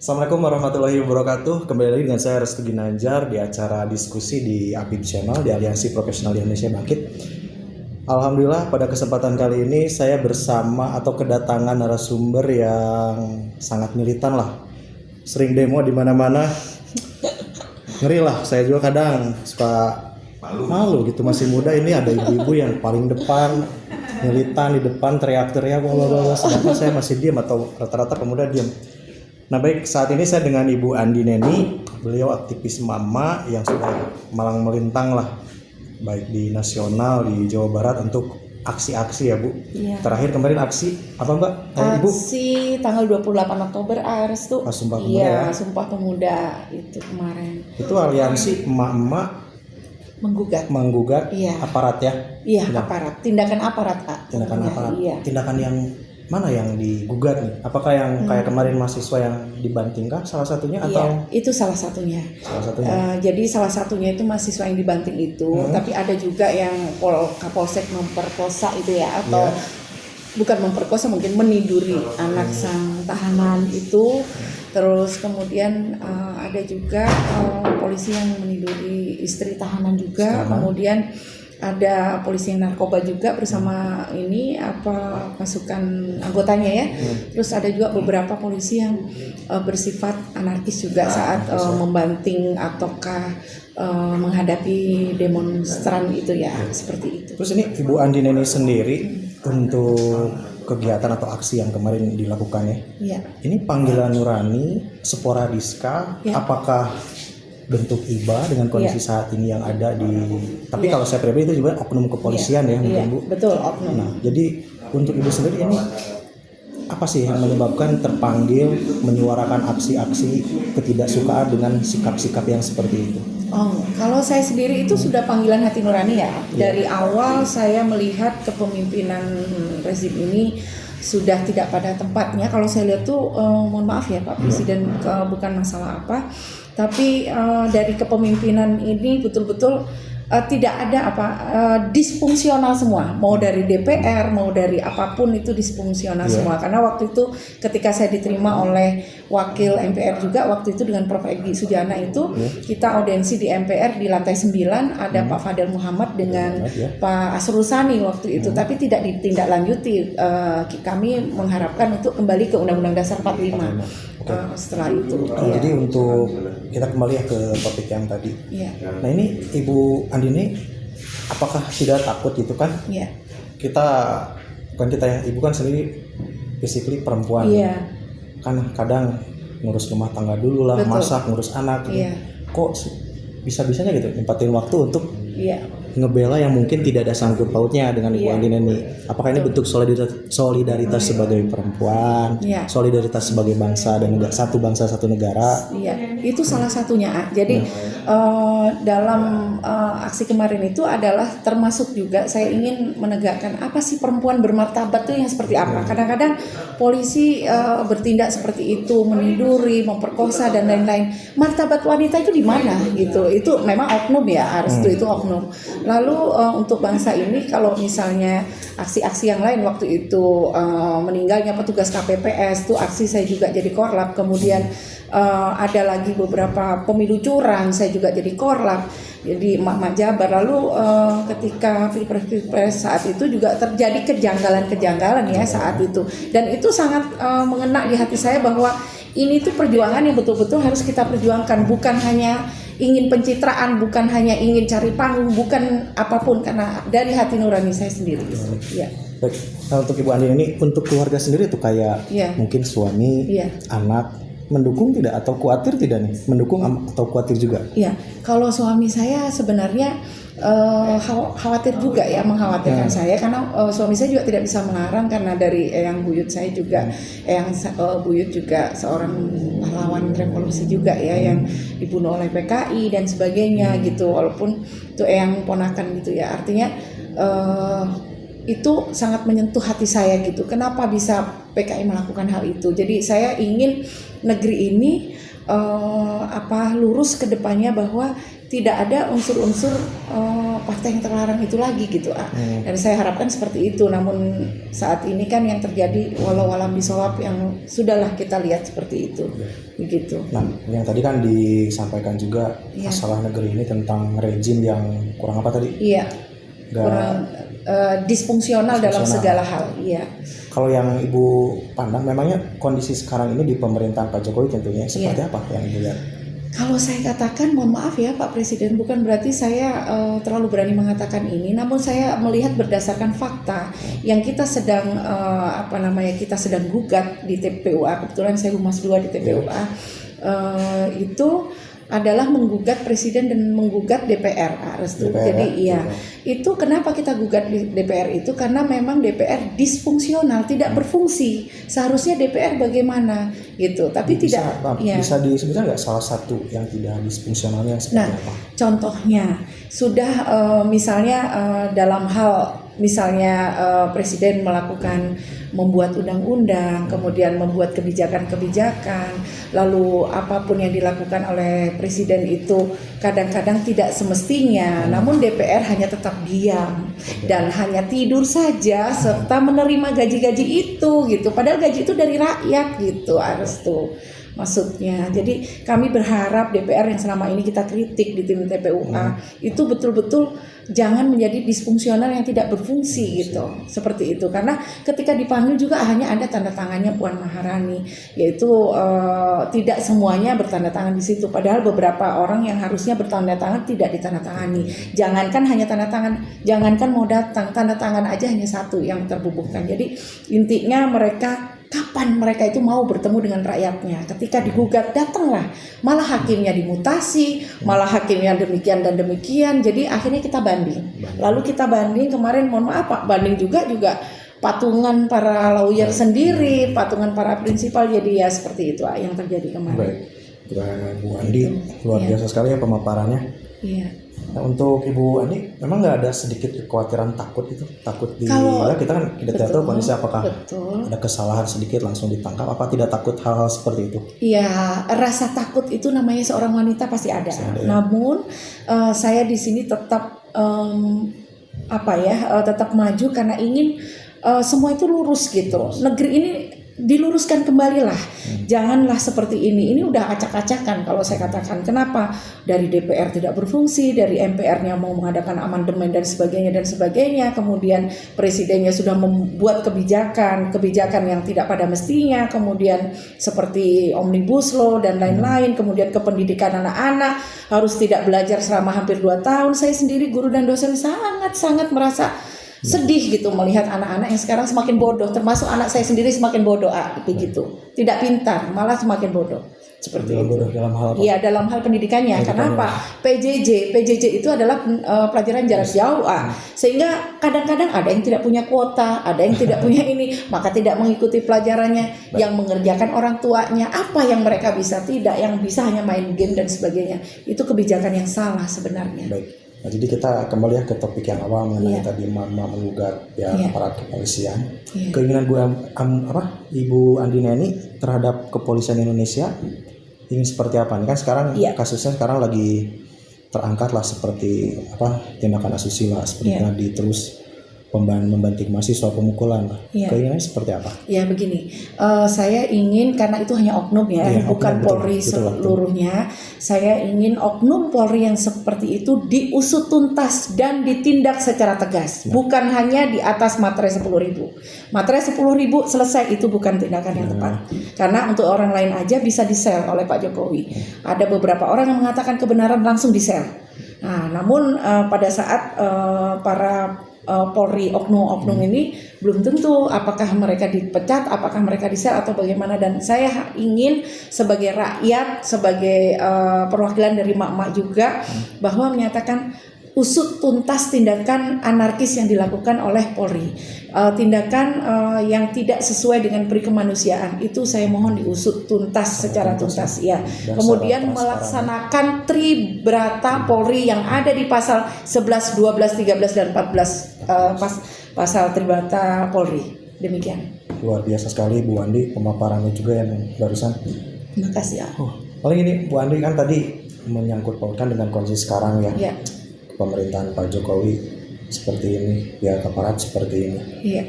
Assalamualaikum warahmatullahi wabarakatuh. Kembali lagi dengan saya Restu Ginanjar di acara diskusi di APIB Channel di Aliansi Profesional Indonesia Bangkit. Alhamdulillah pada kesempatan kali ini saya bersama atau kedatangan narasumber yang sangat militan lah. Sering demo di mana-mana. Ngeri lah, saya juga kadang suka malu gitu, masih muda ini ada ibu-ibu yang paling depan, militan di depan teriak-teriak wah, sedangkan saya masih diam atau rata-rata pemuda diam. Nah baik, saat ini saya dengan Ibu Andi Neni, beliau aktivis mama yang sudah malang melintang lah, baik di nasional, di Jawa Barat untuk aksi-aksi ya Bu. Iya. Terakhir kemarin aksi apa Mbak? Ibu? Aksi tanggal 28 Oktober Restu. Sumpah Pemuda Iya, ya? Sumpah Pemuda itu kemarin. Itu aliansi emak-emak menggugat Iya. aparat ya? Iya, aparat. Tindakan aparat, Pak. Tindakan Iya, aparat. Iya. Tindakan yang mana yang digugat nih? Apakah yang kayak kemarin mahasiswa yang dibanting kah salah satunya Iya, atau itu salah satunya. salah satunya? Jadi salah satunya itu mahasiswa yang dibanting itu, tapi ada juga yang Kapolsek memperkosa itu ya, atau bukan memperkosa, mungkin meniduri anak sang tahanan itu. Terus kemudian ada juga polisi yang meniduri istri tahanan juga. Kemudian ada polisi yang narkoba juga bersama pasukan anggotanya ya. Terus ada juga beberapa polisi yang bersifat anarkis juga saat membanting ataukah menghadapi demonstran itu ya, seperti itu. Terus ini Ibu Andi Neni sendiri untuk kegiatan atau aksi yang kemarin dilakukan ya. Iya. Ini panggilan nurani, sporadiska, apakah bentuk iba dengan kondisi saat ini yang ada di. Tapi kalau saya pribadi itu juga oknum kepolisian ya mungkin Bu. Betul, oknum. Nah, jadi untuk Ibu sendiri ini apa sih yang menyebabkan terpanggil menyuarakan aksi-aksi ketidaksukaan dengan sikap-sikap yang seperti itu? Oh, kalau saya sendiri itu sudah panggilan hati nurani ya. Dari awal saya melihat kepemimpinan rezim ini sudah tidak pada tempatnya. Kalau saya lihat tuh, mohon maaf ya Pak Presiden, bukan masalah apa, tapi dari kepemimpinan ini betul-betul tidak ada disfungsional semua, mau dari DPR mau dari apapun itu disfungsional semua. Karena waktu itu ketika saya diterima oleh wakil MPR juga waktu itu dengan Prof. Egy Sujana itu kita audiensi di MPR di lantai 9 ada Pak Fadel Muhammad dengan Pak Asrul Sani waktu itu, tapi tidak ditindaklanjuti. Kami mengharapkan untuk kembali ke Undang-Undang Dasar 45 setelah itu. Jadi untuk kita kembali ya ke topik yang tadi. Nah ini Ibu Andi ini apakah tidak takut gitu kan? Kita bukan kita ya, Ibu kan sendiri basically perempuan. Kan kadang ngurus rumah tangga dulu lah, masak, ngurus anak. Kok bisa-bisanya gitu nyempatin waktu untuk ngebela yang mungkin tidak ada sangkut pautnya dengan Ibu Andi Neni. Apakah ini bentuk solidaritas sebagai perempuan, solidaritas sebagai bangsa dan satu bangsa satu negara? Iya, itu salah satunya. Jadi dalam aksi kemarin itu adalah termasuk juga saya ingin menegakkan apa sih perempuan bermartabat itu yang seperti apa. Kadang-kadang polisi bertindak seperti itu, meniduri, memperkosa dan lain-lain. Martabat wanita itu di mana gitu? Itu memang oknum ya, Restu itu oknum. Lalu untuk bangsa ini kalau misalnya aksi-aksi yang lain waktu itu meninggalnya petugas KPPS itu aksi saya juga jadi korlap. Kemudian ada lagi beberapa pemilu curang saya juga jadi korlap, jadi emak-emak Jabar. Lalu ketika Pilpres saat itu juga terjadi kejanggalan-kejanggalan ya saat itu, dan itu sangat mengena di hati saya bahwa ini tuh perjuangan yang betul-betul harus kita perjuangkan, bukan hanya ingin pencitraan, bukan hanya ingin cari panggung, bukan apapun, karena dari hati nurani saya sendiri. Baik. Nah, untuk Ibu Andi ini untuk keluarga sendiri tuh kayak mungkin suami, anak mendukung tidak atau khawatir tidak nih? Mendukung atau khawatir juga? Iya, kalau suami saya sebenarnya khawatir juga ya, mengkhawatirkan saya karena suami saya juga tidak bisa melarang karena dari Eyang Buyut saya juga, Buyut juga seorang pahlawan revolusi juga ya, yang dibunuh oleh PKI dan sebagainya gitu, walaupun itu Eyang ponakan gitu ya, artinya itu sangat menyentuh hati saya gitu. Kenapa bisa PKI melakukan hal itu? Jadi saya ingin negeri ini lurus ke depannya bahwa tidak ada unsur-unsur partai yang terlarang itu lagi gitu. Dan saya harapkan seperti itu. Namun saat ini kan yang terjadi walau alam bisawab yang sudahlah kita lihat seperti itu. Begitu. Nah, yang tadi kan disampaikan juga Iya. masalah negeri ini tentang rejim yang kurang apa tadi? Iya. Nggak- Kurang disfungsional dalam segala hal. Iya. Kalau yang Ibu pandang, memangnya kondisi sekarang ini di pemerintahan Pak Jokowi tentunya seperti apa yang Ibu lihat? Kalau saya katakan, mohon maaf ya Pak Presiden, bukan berarti saya terlalu berani mengatakan ini, namun saya melihat berdasarkan fakta yang kita sedang kita sedang gugat di TPUA. Kebetulan saya Humas 2 di TPUA. Itu adalah menggugat presiden dan menggugat DPR, Restu. DPR, Jadi iya, itu kenapa kita gugat di DPR itu karena memang DPR disfungsional, tidak berfungsi. Seharusnya DPR bagaimana gitu, tapi tidak. Ya. Bisa disebutkan nggak salah satu yang tidak disfungsionalnya seperti Nah, apa? contohnya sudah misalnya dalam hal presiden membuat undang-undang, kemudian membuat kebijakan-kebijakan, lalu apapun yang dilakukan oleh presiden itu kadang-kadang tidak semestinya, namun DPR hanya tetap diam dan hanya tidur saja serta menerima gaji-gaji itu gitu. Padahal gaji itu dari rakyat gitu, Restu. Maksudnya, jadi kami berharap DPR yang selama ini kita kritik di tim TPUA itu betul-betul jangan menjadi disfungsional yang tidak berfungsi gitu, seperti itu. Karena ketika dipanggil juga hanya ada tanda tangannya Puan Maharani, yaitu tidak semuanya bertanda tangan di situ. Padahal beberapa orang yang harusnya bertanda tangan tidak ditandatangani. Jangankan hanya tanda tangan, jangankan mau datang, tanda tangan aja hanya satu yang terbubuhkan. Jadi intinya kapan mereka itu mau bertemu dengan rakyatnya? Ketika digugat, datanglah. Malah hakimnya dimutasi, malah hakimnya demikian dan demikian. Jadi akhirnya kita banding. Lalu kita banding kemarin, mohon maaf Pak, banding juga patungan para lawyer sendiri, patungan para prinsipal. Jadi ya seperti itu yang terjadi kemarin. Baik, Bu Andi, luar biasa sekali ya pemaparannya. Iya. Nah, untuk Ibu Andi, memang nggak ada sedikit kekhawatiran takut Kalau- kita kan tidak tahu kondisi apakah Betul. ada kesalahan sedikit langsung ditangkap, apa tidak takut hal-hal seperti itu? Iya, rasa takut itu namanya seorang wanita pasti ada. Namun saya di sini tetap tetap maju karena ingin semua itu lurus gitu. Negeri ini diluruskan kembalilah. Janganlah seperti ini. Ini udah acak-acakan kalau saya katakan. Kenapa? Dari DPR tidak berfungsi, dari MPR-nya mau mengadakan amandemen dan sebagainya. Kemudian presidennya sudah membuat kebijakan yang tidak pada mestinya. Kemudian seperti Omnibus Law dan lain-lain. Kemudian kependidikan anak-anak harus tidak belajar selama hampir 2 tahun. Saya sendiri guru dan dosen sangat-sangat merasa sedih gitu melihat anak-anak yang sekarang semakin bodoh, termasuk anak saya sendiri semakin bodoh, begitu. Tidak pintar, malah semakin bodoh. Seperti itu. Bodoh dalam hal apa? Iya, dalam hal pendidikannya. Kenapa? PJJ itu adalah pelajaran jarak jauh, sehingga kadang-kadang ada yang tidak punya kuota, ada yang tidak punya ini, maka tidak mengikuti pelajarannya. Yang mengerjakan orang tuanya, apa yang mereka bisa, tidak, yang bisa hanya main game dan sebagainya. Itu kebijakan yang salah sebenarnya. Baik. Nah, jadi kita kembali ya ke topik yang awal mengenai tadi mama menggugat aparat kepolisian. Keinginan Ibu Andi Neni terhadap kepolisian Indonesia ingin seperti apa? Ini kan sekarang kasusnya sekarang lagi terangkat lah seperti tindakan asusila seperti tadi, terus membanting mahasiswa, pemukulan. Keinginannya seperti apa? Ya begini, saya ingin, karena itu hanya oknum bukan oknum, Polri betul. seluruhnya. Saya ingin oknum Polri yang seperti itu diusut tuntas dan ditindak secara tegas, bukan hanya di atas materai 10.000. Materai 10.000 selesai, itu bukan tindakan yang tepat. Karena untuk orang lain aja bisa disel oleh Pak Jokowi. Ada beberapa orang yang mengatakan kebenaran langsung disel. Nah, namun pada saat para Polri oknum ini belum tentu apakah mereka dipecat, apakah mereka disel atau bagaimana. Dan saya ingin sebagai rakyat, sebagai perwakilan dari mak-mak juga, bahwa menyatakan usut tuntas tindakan anarkis yang dilakukan oleh Polri, tindakan yang tidak sesuai dengan peri kemanusiaan, itu saya mohon diusut tuntas secara tuntas ya. Kemudian melaksanakan tribrata Polri yang ada di pasal 11, 12, 13 dan 14 pasal tribrata Polri. Demikian. Luar biasa sekali Bu Andi pemaparannya juga yang barusan. Terima kasih ya. Paling ini Bu Andi kan tadi menyangkut pautkan dengan kondisi sekarang ya. Iya. Pemerintahan Pak Jokowi seperti ini, pihak aparat seperti ini. Iya.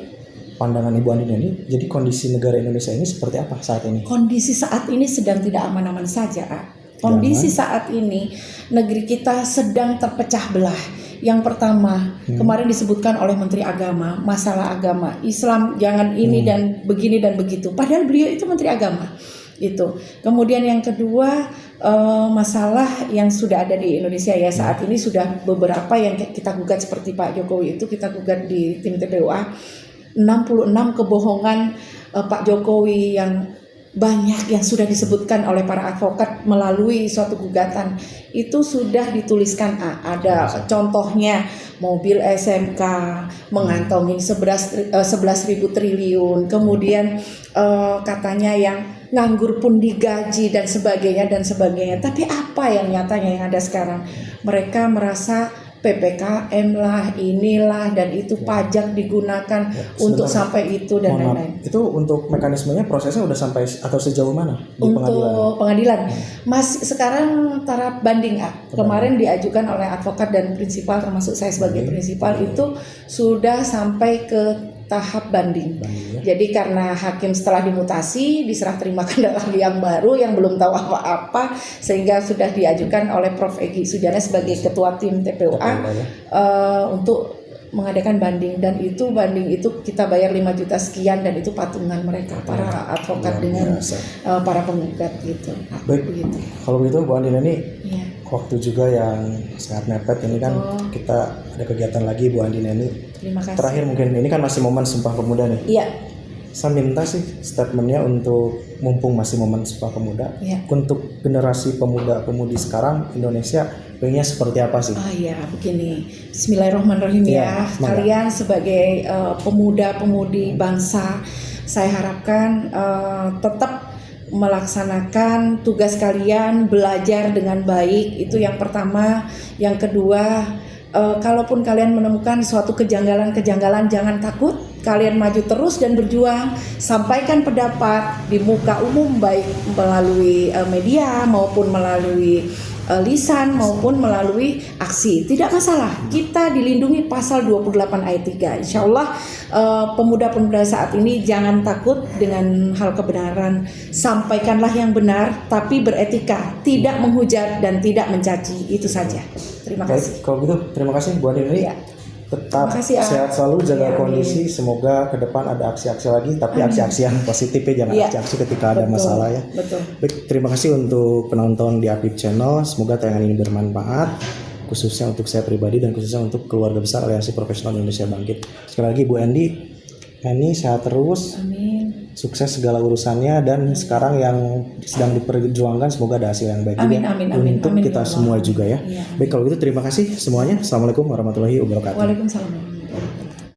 Pandangan Ibu Andi ini, jadi kondisi negara Indonesia ini seperti apa saat ini? Kondisi saat ini sedang tidak aman-aman saja. Kondisi saat ini negeri kita sedang terpecah belah. Yang pertama, kemarin disebutkan oleh Menteri Agama, masalah agama, Islam jangan ini dan begini dan begitu. Padahal beliau itu Menteri Agama. Itu. Kemudian yang kedua, masalah yang sudah ada di Indonesia ya saat ini sudah beberapa yang kita gugat seperti Pak Jokowi itu kita gugat di tim TPUA 66 kebohongan Pak Jokowi yang banyak yang sudah disebutkan oleh para advokat melalui suatu gugatan itu sudah dituliskan ada contohnya mobil SMK mengantongi 11.000 triliun, kemudian katanya yang nganggur pun digaji dan sebagainya. Tapi apa yang nyatanya yang ada sekarang? Mereka merasa PPKM lah, inilah dan itu pajak digunakan untuk sampai itu dan lain-lain. Itu untuk mekanismenya prosesnya udah sampai atau sejauh mana di untuk pengadilan? Sekarang taraf banding. Kemarin diajukan oleh advokat dan prinsipal termasuk saya sebagai prinsipal itu sudah sampai ke tahap banding. Jadi karena hakim setelah dimutasi diserah terimakan lagi yang baru yang belum tahu apa-apa sehingga sudah diajukan oleh Prof. Egy Sujana sebagai ketua tim TPUA untuk mengadakan banding dan itu banding itu kita bayar 5 juta sekian dan itu patungan mereka para advokat dengan para penggugat gitu. Baik. Begitu. Kalau begitu Bu Andina ini waktu juga yang sangat mepet ini kan kita ada kegiatan lagi Bu Andina ini. Terima kasih. Terakhir mungkin ini kan masih momen Sumpah Pemuda nih. Iya. Saya minta sih statementnya untuk mumpung masih momen Sumpah Pemuda untuk generasi pemuda-pemudi sekarang Indonesia pengennya seperti apa sih? Begini. Bismillahirrahmanirrahim ya. Kalian sebagai pemuda-pemudi bangsa, saya harapkan tetap melaksanakan tugas kalian, belajar dengan baik. Itu yang pertama. Yang kedua, kalaupun kalian menemukan suatu kejanggalan-kejanggalan, jangan takut. Kalian maju terus dan berjuang, sampaikan pendapat di muka umum baik melalui media maupun melalui lisan maupun melalui aksi. Tidak masalah, kita dilindungi pasal 28 ayat 3. Insya Allah pemuda-pemuda saat ini jangan takut dengan hal kebenaran. Sampaikanlah yang benar tapi beretika, tidak menghujat dan tidak mencaci. Itu saja. Terima kasih. Baik, kalau gitu terima kasih Bu Andina. Tetap sehat selalu, jaga kondisi. Semoga ke depan ada aksi-aksi lagi, tapi aksi-aksi yang positif ya, jangan aksi-aksi ketika ada masalah ya. Baik, terima kasih untuk penonton di Apip Channel. Semoga tayangan ini bermanfaat, khususnya untuk saya pribadi dan khususnya untuk keluarga besar Aliansi Profesional Indonesia Bangkit. Sekali lagi Bu Andi, sehat terus. Amin. Sukses segala urusannya dan sekarang yang sedang diperjuangkan semoga ada hasil yang baik untuk kita semua juga ya. Baik, kalau gitu terima kasih semuanya. Assalamualaikum warahmatullahi wabarakatuh. Waalaikumsalam warahmatullahi wabarakatuh.